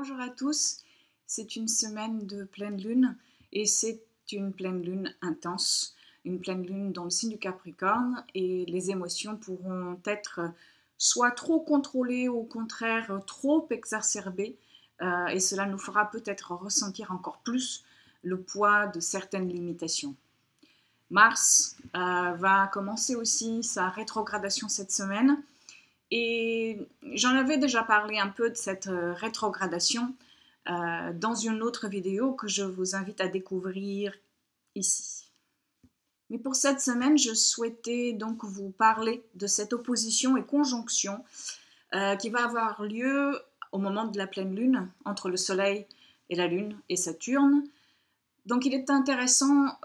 Bonjour à tous, c'est une semaine de pleine lune et c'est une pleine lune intense, une pleine lune dans le signe du Capricorne et les émotions pourront être soit trop contrôlées ou au contraire trop exacerbées et cela nous fera peut-être ressentir encore plus le poids de certaines limitations. Mars va commencer aussi sa rétrogradation cette semaine. Et j'en avais déjà parlé un peu de cette rétrogradation dans une autre vidéo que je vous invite à découvrir ici. Mais pour cette semaine, je souhaitais donc vous parler de cette opposition et conjonction qui va avoir lieu au moment de la pleine lune entre le Soleil et la Lune et Saturne. Donc il est intéressant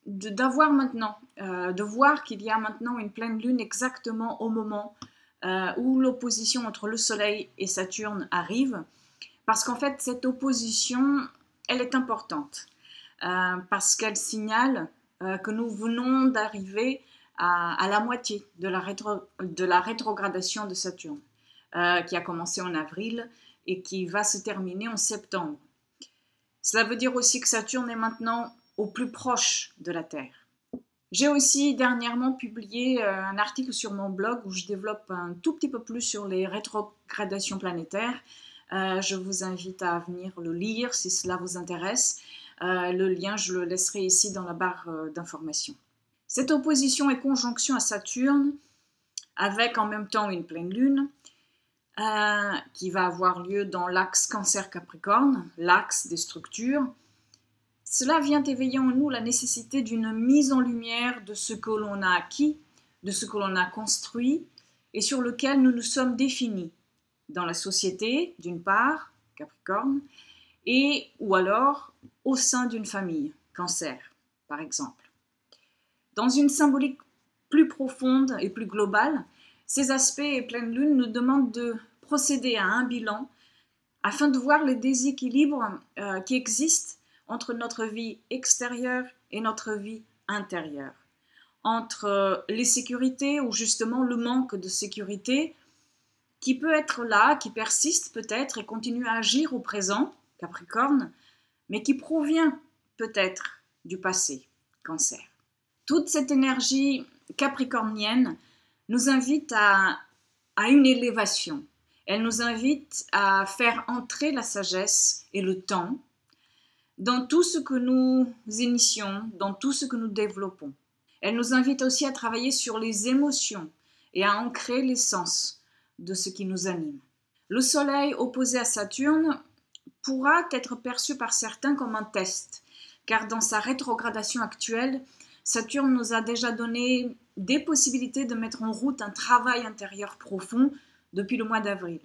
d'avoir maintenant, de voir qu'il y a maintenant une pleine lune exactement au moment où l'opposition entre le Soleil et Saturne arrive, parce qu'en fait cette opposition, elle est importante, parce qu'elle signale que nous venons d'arriver à la moitié de la rétrogradation de Saturne, qui a commencé en avril et qui va se terminer en septembre. Cela veut dire aussi que Saturne est maintenant au plus proche de la Terre. J'ai aussi dernièrement publié un article sur mon blog où je développe un tout petit peu plus sur les rétrogradations planétaires. Je vous invite à venir le lire si cela vous intéresse. Le lien, je le laisserai ici dans la barre d'information. Cette opposition et conjonction à Saturne, avec en même temps une pleine lune, qui va avoir lieu dans l'axe Cancer-Capricorne, l'axe des structures. Cela vient éveiller en nous la nécessité d'une mise en lumière de ce que l'on a acquis, de ce que l'on a construit et sur lequel nous nous sommes définis dans la société, d'une part, Capricorne, et ou alors au sein d'une famille, Cancer, par exemple. Dans une symbolique plus profonde et plus globale, ces aspects et pleine lune nous demandent de procéder à un bilan afin de voir les déséquilibres qui existent entre notre vie extérieure et notre vie intérieure, entre les sécurités ou justement le manque de sécurité qui peut être là, qui persiste peut-être et continue à agir au présent, Capricorne, mais qui provient peut-être du passé, Cancer. Toute cette énergie capricornienne nous invite à une élévation. Elle nous invite à faire entrer la sagesse et le temps dans tout ce que nous initions, dans tout ce que nous développons. Elle nous invite aussi à travailler sur les émotions et à ancrer l'essence de ce qui nous anime. Le Soleil opposé à Saturne pourra être perçu par certains comme un test, car dans sa rétrogradation actuelle, Saturne nous a déjà donné des possibilités de mettre en route un travail intérieur profond depuis le mois d'avril.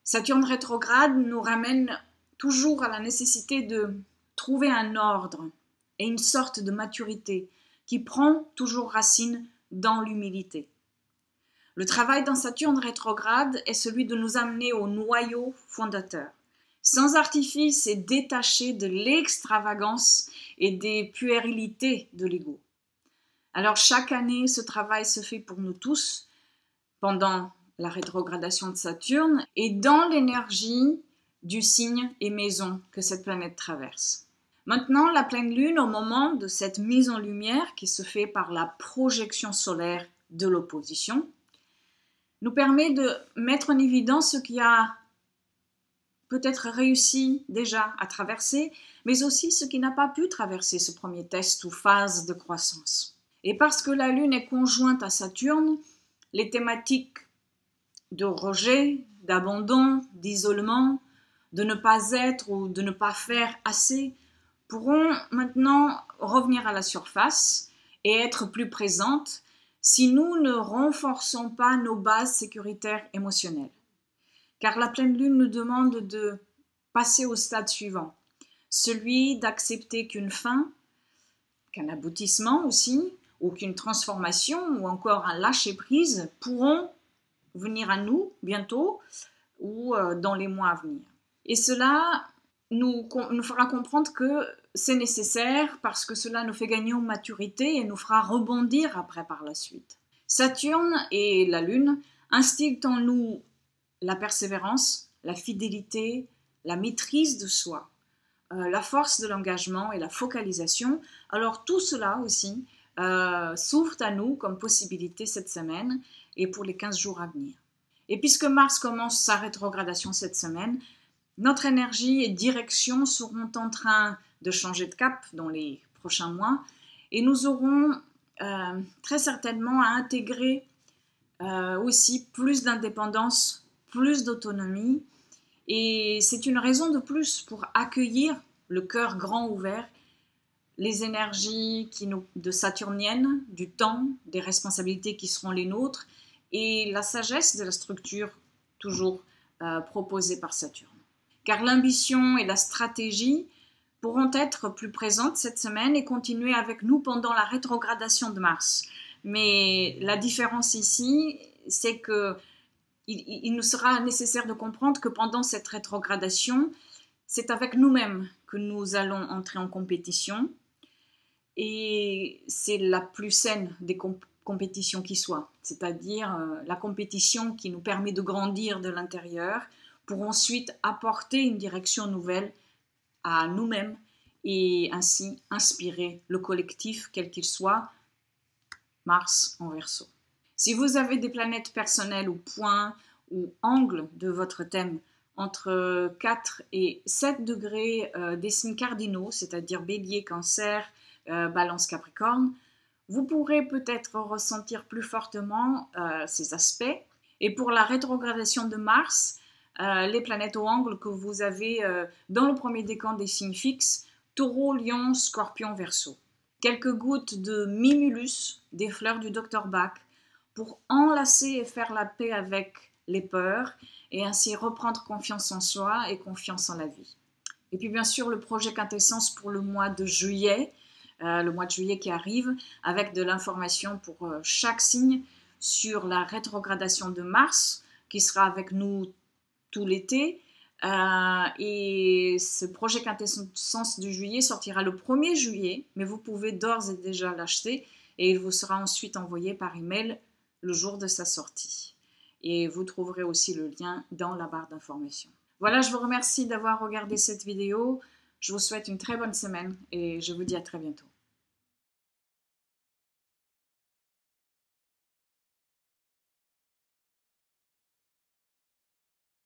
Saturne rétrograde nous ramène toujours à la nécessité de trouver un ordre et une sorte de maturité qui prend toujours racine dans l'humilité. Le travail dans Saturne rétrograde est celui de nous amener au noyau fondateur, sans artifice et détaché de l'extravagance et des puérilités de l'ego. Alors chaque année, ce travail se fait pour nous tous pendant la rétrogradation de Saturne et dans l'énergie du signe et maison que cette planète traverse. Maintenant, la pleine lune, au moment de cette mise en lumière qui se fait par la projection solaire de l'opposition, nous permet de mettre en évidence ce qui a peut-être réussi déjà à traverser, mais aussi ce qui n'a pas pu traverser ce premier test ou phase de croissance. Et parce que la lune est conjointe à Saturne, les thématiques de rejet, d'abandon, d'isolement, de ne pas être ou de ne pas faire assez, pourront maintenant revenir à la surface et être plus présentes si nous ne renforçons pas nos bases sécuritaires émotionnelles. Car la pleine lune nous demande de passer au stade suivant, celui d'accepter qu'une fin, qu'un aboutissement aussi, ou qu'une transformation, ou encore un lâcher-prise pourront venir à nous bientôt ou dans les mois à venir. Et cela nous fera comprendre que c'est nécessaire parce que cela nous fait gagner en maturité et nous fera rebondir après par la suite. Saturne et la Lune instillent en nous la persévérance, la fidélité, la maîtrise de soi, la force de l'engagement et la focalisation. Alors tout cela aussi s'ouvre à nous comme possibilité cette semaine et pour les 15 jours à venir. Et puisque Mars commence sa rétrogradation cette semaine, notre énergie et direction seront en train de changer de cap dans les prochains mois et nous aurons très certainement à intégrer aussi plus d'indépendance, plus d'autonomie. Et c'est une raison de plus pour accueillir le cœur grand ouvert, les énergies de saturniennes, du temps, des responsabilités qui seront les nôtres et la sagesse de la structure toujours proposée par Saturne. Car l'ambition et la stratégie pourront être plus présentes cette semaine et continuer avec nous pendant la rétrogradation de Mars. Mais la différence ici, c'est que il nous sera nécessaire de comprendre que pendant cette rétrogradation, c'est avec nous-mêmes que nous allons entrer en compétition et c'est la plus saine des compétitions qui soit, c'est-à-dire la compétition qui nous permet de grandir de l'intérieur pour ensuite apporter une direction nouvelle à nous-mêmes et ainsi inspirer le collectif, quel qu'il soit, Mars en Verseau. Si vous avez des planètes personnelles ou points ou angles de votre thème entre 4 et 7 degrés des signes cardinaux, c'est-à-dire Bélier, Cancer, Balance, Capricorne, vous pourrez peut-être ressentir plus fortement ces aspects. Et pour la rétrogradation de Mars, les planètes au angle que vous avez dans le premier décan des signes fixes, Taureau, Lion, Scorpion, Verseau. Quelques gouttes de Mimulus, des fleurs du Dr Bach, pour enlacer et faire la paix avec les peurs et ainsi reprendre confiance en soi et confiance en la vie. Et puis bien sûr le projet Quintessence pour le mois de juillet, qui arrive avec de l'information pour chaque signe sur la rétrogradation de Mars qui sera avec nous tout l'été. Et ce projet Quintessence du juillet sortira le 1er juillet, mais vous pouvez d'ores et déjà l'acheter et il vous sera ensuite envoyé par email le jour de sa sortie. Et vous trouverez aussi le lien dans la barre d'information. Voilà, je vous remercie d'avoir regardé cette vidéo. Je vous souhaite une très bonne semaine et je vous dis à très bientôt.